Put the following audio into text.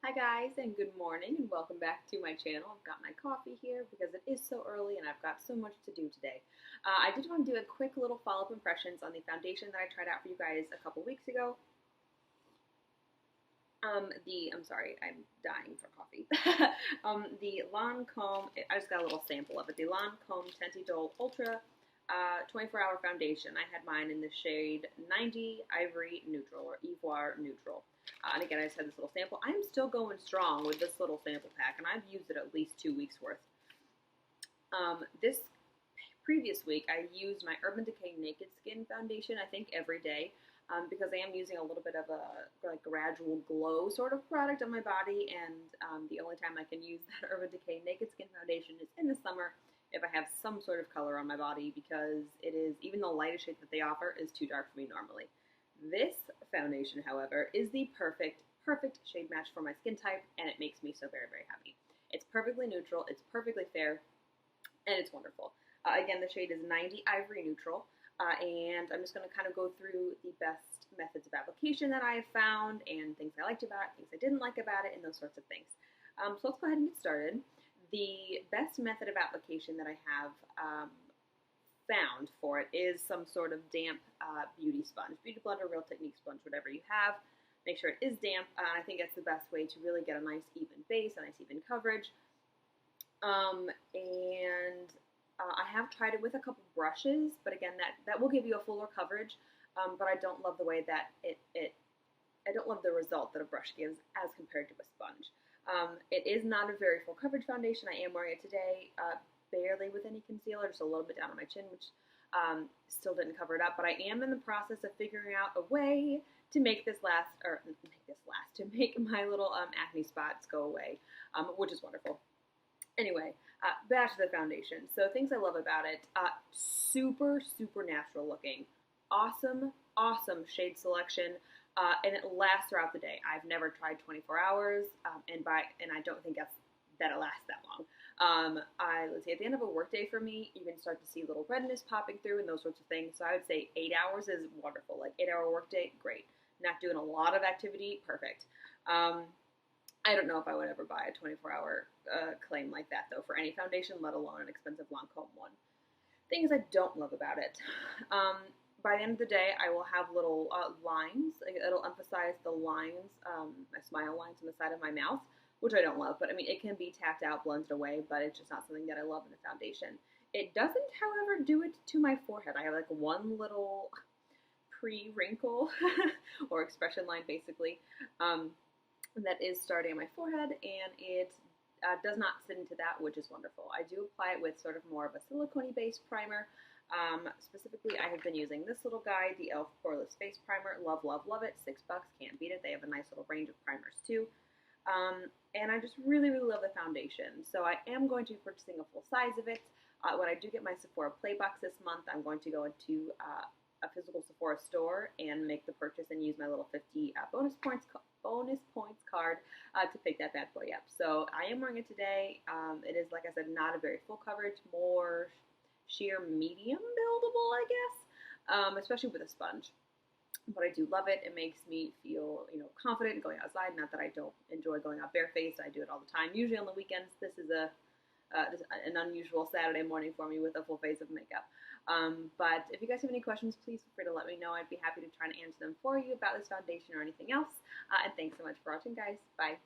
Hi guys, and good morning, and welcome back to my channel. I've got my coffee here because it is so early and I've got so much to do today. I did want to do a quick little follow-up impressions on the foundation that I tried out for you guys a couple weeks ago. I'm sorry, I'm dying for coffee. The Lancome, I just got a little sample of it. The Lancome Teint Idole Ultra 24-hour foundation. I had mine in the shade 90 Ivory Neutral or Ivoire Neutral. And again, I just had this little sample. I'm still going strong with this little sample pack, and I've used it at least 2 weeks worth. This previous week, I used my Urban Decay Naked Skin Foundation, I think, every day. Because I am using a little bit of a gradual glow sort of product on my body, and the only time I can use that Urban Decay Naked Skin Foundation is in the summer if I have some sort of color on my body, because it is, even the lightest shade that they offer is too dark for me normally. This foundation, however, is the perfect shade match for my skin type, and it makes me so very, very happy. It's perfectly neutral, it's perfectly fair, and it's wonderful. Again, the shade is 90 Ivory Neutral. And I'm just going to kind of go through the best methods of application that I have found, and things I liked about it, things I didn't like about it, and those sorts of things. So let's go ahead and get started. The best method of application that I have found for it is some sort of damp beauty sponge, beauty blender, Real Technique sponge, whatever you have. Make sure it is damp. I think that's the best way to really get a nice even base, a nice even coverage. I have tried it with a couple brushes, but again, that will give you a fuller coverage. But I don't love the way that I don't love the result that a brush gives as compared to a sponge. It is not a very full coverage foundation. I am wearing it today, barely with any concealer, just a little bit down on my chin, which still didn't cover it up. But I am in the process of figuring out a way to make this last, to make my little acne spots go away, which is wonderful. Anyway, back to the foundation. So things I love about it, super natural looking. Awesome shade selection, and it lasts throughout the day. I've never tried 24 hours, and I don't think that it lasts that long. Let's see, at the end of a workday for me, you can start to see little redness popping through and those sorts of things. So I would say 8 hours is wonderful. Like 8-hour workday, great. Not doing a lot of activity, perfect. I don't know if I would ever buy a 24-hour claim like that, though, for any foundation, let alone an expensive Lancome one. Things I don't love about it. By the end of the day, I will have little lines. It'll emphasize the lines, my smile lines on the side of my mouth, which I don't love. But, I mean, it can be tacked out, blended away, but it's just not something that I love in a foundation. It doesn't, however, do it to my forehead. I have, like, one little pre-wrinkle or expression line, basically, that is starting on my forehead, and it does not sit into that, which is wonderful. I do apply it with sort of more of a silicone-based primer. Specifically, I have been using this little guy, the e.l.f. Poreless Face Primer. Love it. $6, can't beat it. They have a nice little range of primers too. And I just really love the foundation. So I am going to be purchasing a full size of it. When I do get my Sephora Play Box this month, I'm going to go into a physical Sephora store and make the purchase and use my little 50 bonus points card to pick that bad boy up. So I am wearing it today. It is, like I said, not a very full coverage, more sheer medium buildable, I guess, especially with a sponge. But I do love it. It makes me feel, confident going outside. Not that I don't enjoy going out barefaced. I do it all the time. Usually on the weekends. This is an unusual Saturday morning for me with a full face of makeup. But if you guys have any questions, please feel free to let me know. I'd be happy to try to answer them for you about this foundation or anything else. And thanks so much for watching, guys. Bye.